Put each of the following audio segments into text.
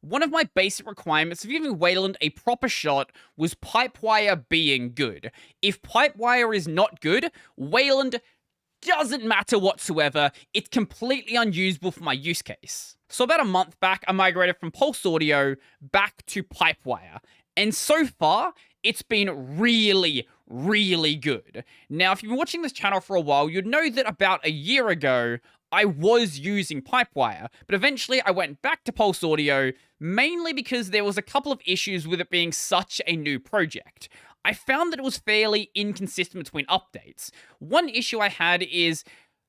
One of my basic requirements of giving Wayland a proper shot was Pipewire being good. If Pipewire is not good, Wayland doesn't matter whatsoever. It's completely unusable for my use case. So about a month back, I migrated from PulseAudio back to Pipewire. And so far, it's been really, really good. Now, if you've been watching this channel for a while, you'd know that about a year ago, I was using Pipewire, but eventually I went back to PulseAudio, mainly because there was a couple of issues with it being such a new project. I found that it was fairly inconsistent between updates. One issue I had is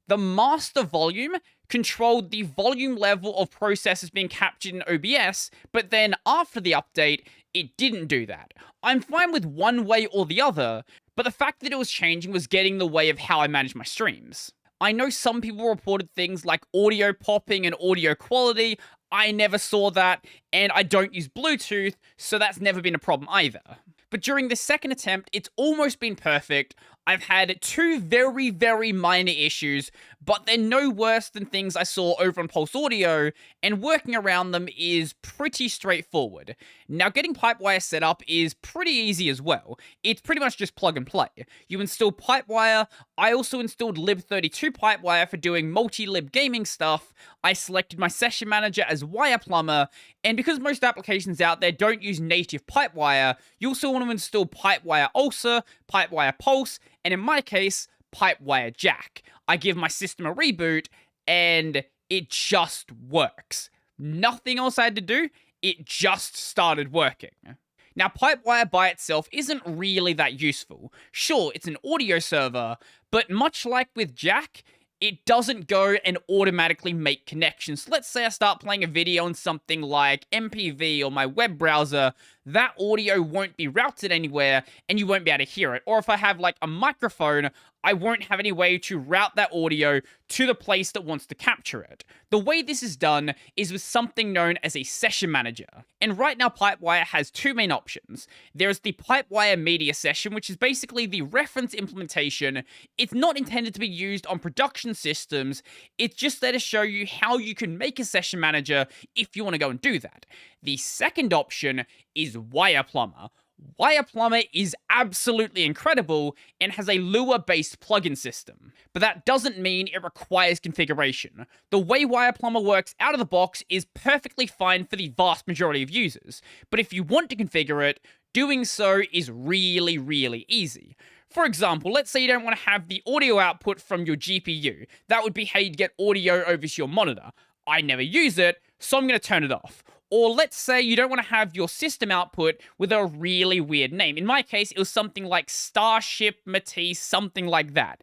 the master volume controlled the volume level of processes being captured in OBS, but then after the update, it didn't do that. I'm fine with one way or the other, but the fact that it was changing was getting in the way of how I manage my streams. I know some people reported things like audio popping and audio quality. I never saw that, and I don't use Bluetooth, so that's never been a problem either. But during the second attempt, it's almost been perfect. I've had two very, very minor issues, but they're no worse than things I saw over on PulseAudio, and working around them is pretty straightforward. Now, getting Pipewire set up is pretty easy as well. It's pretty much just plug and play. You install Pipewire. I also installed lib32 Pipewire for doing multi-lib gaming stuff. I selected my session manager as Wireplumber, and because most applications out there don't use native Pipewire, you also want to install Pipewire Ulcer, Pipewire Pulse, and in my case, Pipewire Jack. I give my system a reboot, and it just works. Nothing else I had to do, it just started working. Now, Pipewire by itself isn't really that useful. Sure, it's an audio server, but much like with Jack, it doesn't go and automatically make connections. Let's say I start playing a video on something like MPV or my web browser, that audio won't be routed anywhere and you won't be able to hear it. Or if I have like a microphone, I won't have any way to route that audio to the place that wants to capture it. The way this is done is with something known as a session manager. And right now, Pipewire has two main options. There's the Pipewire Media Session, which is basically the reference implementation. It's not intended to be used on production systems. It's just there to show you how you can make a session manager if you want to go and do that. The second option is Wireplumber. Wireplumber is absolutely incredible and has a Lua-based plugin system, but that doesn't mean it requires configuration. The way Wireplumber works out of the box is perfectly fine for the vast majority of users, but if you want to configure it, doing so is really, really easy. For example, let's say you don't want to have the audio output from your GPU. That would be how you'd get audio over to your monitor. I never use it, so I'm going to turn it off. Or let's say you don't want to have your system output with a really weird name. In my case, it was something like Starship Matisse, something like that.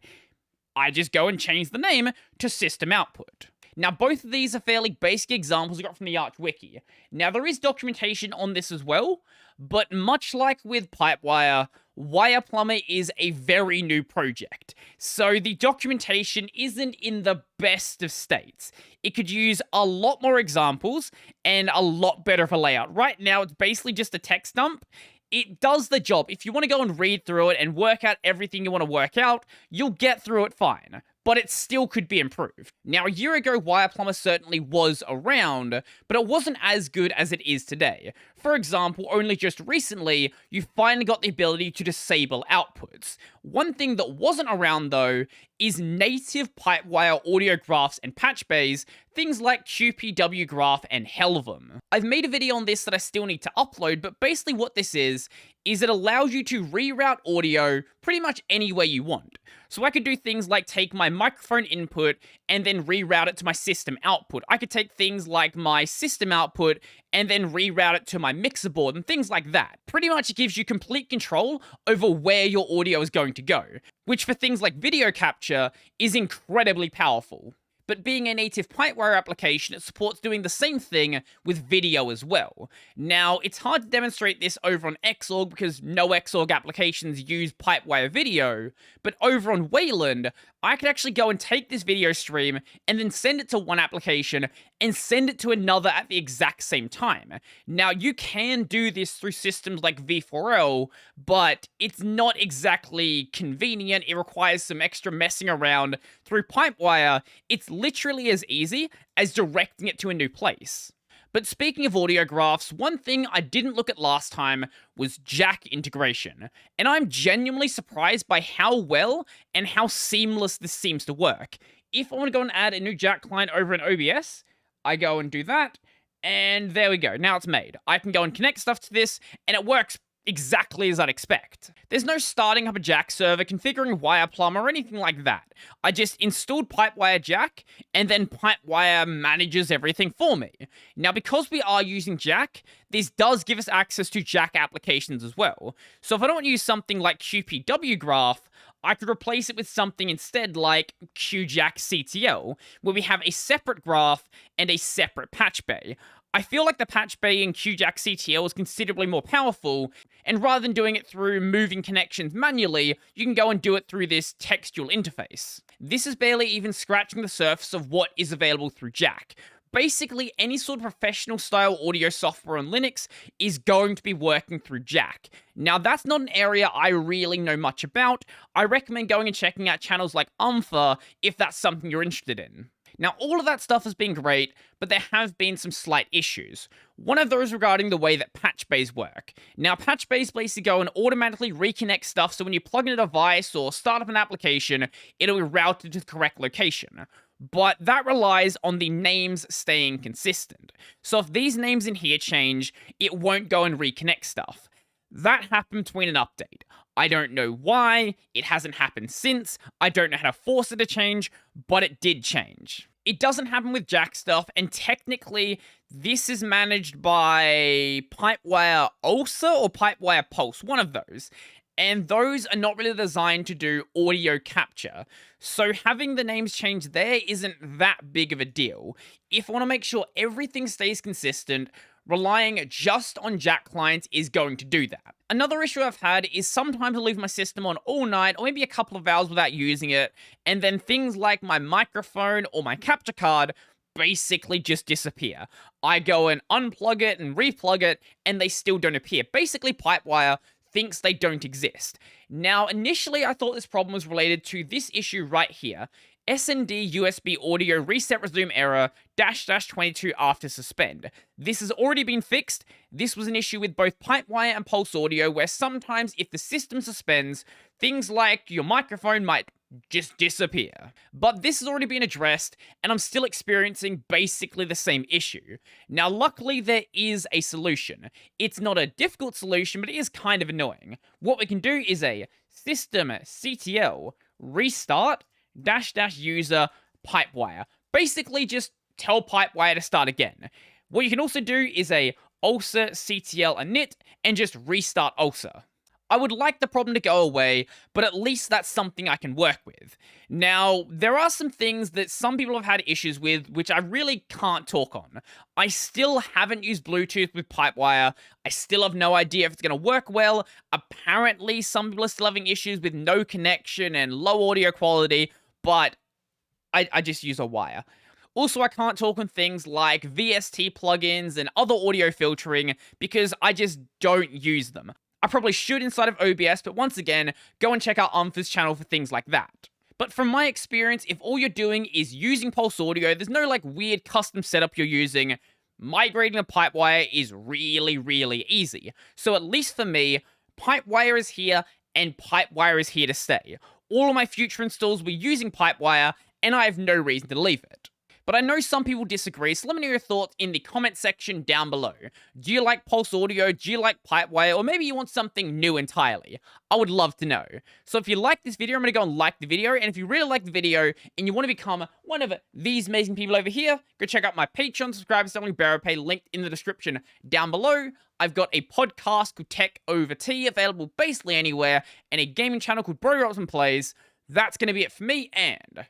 I just go and change the name to system output. Now, both of these are fairly basic examples I got from the Arch Wiki. Now, there is documentation on this as well, but much like with Pipewire, Wireplumber is a very new project, so the documentation isn't in the best of states. It could use a lot more examples and a lot better of a layout. Right now, it's basically just a text dump. It does the job. If you want to go and read through it and work out everything you want to work out, you'll get through it fine. But it still could be improved. Now, a year ago, Wireplumber certainly was around, but it wasn't as good as it is today. For example, only just recently, you finally got the ability to disable outputs. One thing that wasn't around, though, is native Pipewire audio graphs and patch bays, things like QPW graph and Helvum. I've made a video on this that I still need to upload, but basically what this is it allows you to reroute audio pretty much any way you want. So I could do things like take my microphone input and then reroute it to my system output. I could take things like my system output and then reroute it to my mixer board and things like that. Pretty much it gives you complete control over where your audio is going to go, which for things like video capture is incredibly powerful. But being a native Pipewire application, it supports doing the same thing with video as well. Now, it's hard to demonstrate this over on Xorg because no Xorg applications use Pipewire video, but over on Wayland, I could actually go and take this video stream and then send it to one application and send it to another at the exact same time. Now, you can do this through systems like V4L, but it's not exactly convenient. It requires some extra messing around. Through Pipewire, it's literally as easy as directing it to a new place. But speaking of audio graphs, one thing I didn't look at last time was jack integration, and I'm genuinely surprised by how well and how seamless this seems to work. If I want to go and add a new jack client over in OBS, I go and do that, and there we go. Now it's made. I can go and connect stuff to this, and it works exactly as I'd expect. There's no starting up a jack server, configuring Wireplumb, or anything like that. I just installed Pipewire Jack, and then Pipewire manages everything for me. Now, because we are using Jack, this does give us access to Jack applications as well. So if I don't use something like QPW Graph, I could replace it with something instead like QJack CTL, where we have a separate graph and a separate patch bay. I feel like the patch bay in QJack CTL is considerably more powerful, and rather than doing it through moving connections manually, you can go and do it through this textual interface. This is barely even scratching the surface of what is available through Jack. Basically, any sort of professional style audio software on Linux is going to be working through Jack. Now, that's not an area I really know much about. I recommend going and checking out channels like Umpha if that's something you're interested in. Now, all of that stuff has been great, but there have been some slight issues. One of those regarding the way that patch bays work. Now, patch bays basically go and automatically reconnect stuff, so when you plug in a device or start up an application, it'll be routed to the correct location. But that relies on the names staying consistent. So if these names in here change, it won't go and reconnect stuff. That happened between an update. I don't know why, it hasn't happened since, I don't know how to force it to change, but it did change. It doesn't happen with Jack stuff, and technically, this is managed by Pipewire Ulsa or Pipewire Pulse, one of those. And those are not really designed to do audio capture. So having the names change there isn't that big of a deal. If I want to make sure everything stays consistent, relying just on Jack clients is going to do that. Another issue I've had is sometimes I'll leave my system on all night or maybe a couple of hours without using it, and then things like my microphone or my capture card basically just disappear. I go and unplug it and replug it, and they still don't appear. Basically, Pipewire thinks they don't exist. Now, initially, I thought this problem was related to this issue right here. SND USB audio reset resume error --22 after suspend. This has already been fixed. This was an issue with both Pipewire and PulseAudio, where sometimes if the system suspends, things like your microphone might just disappear. But this has already been addressed, and I'm still experiencing basically the same issue. Now, luckily, there is a solution. It's not a difficult solution, but it is kind of annoying. What we can do is a system CTL restart --user Pipewire. Basically, just tell Pipewire to start again. What you can also do is a ulsa CTL init and just restart ulsa. I would like the problem to go away, but at least that's something I can work with. Now, there are some things that some people have had issues with, which I really can't talk on. I still haven't used Bluetooth with Pipewire. I still have no idea if it's going to work well. Apparently, some people are still having issues with no connection and low audio quality, but I just use a wire. Also, I can't talk on things like VST plugins and other audio filtering because I just don't use them. I probably should inside of OBS, but once again, go and check out Umpha's channel for things like that. But from my experience, if all you're doing is using PulseAudio, there's no like weird custom setup you're using, migrating to Pipewire is really, really easy. So at least for me, Pipewire is here and Pipewire is here to stay. All of my future installs will be using Pipewire, and I have no reason to leave it. But I know some people disagree, so let me know your thoughts in the comment section down below. Do you like PulseAudio? Do you like Pipewire? Or maybe you want something new entirely? I would love to know. So if you like this video, I'm going to go and like the video. And if you really like the video and you want to become one of these amazing people over here, go check out my Patreon subscribers, Barrow Pay, linked in the description down below. I've got a podcast called Tech Over Tea, available basically anywhere, and a gaming channel called Robertson Plays. That's going to be it for me, and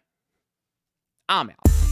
I'm out.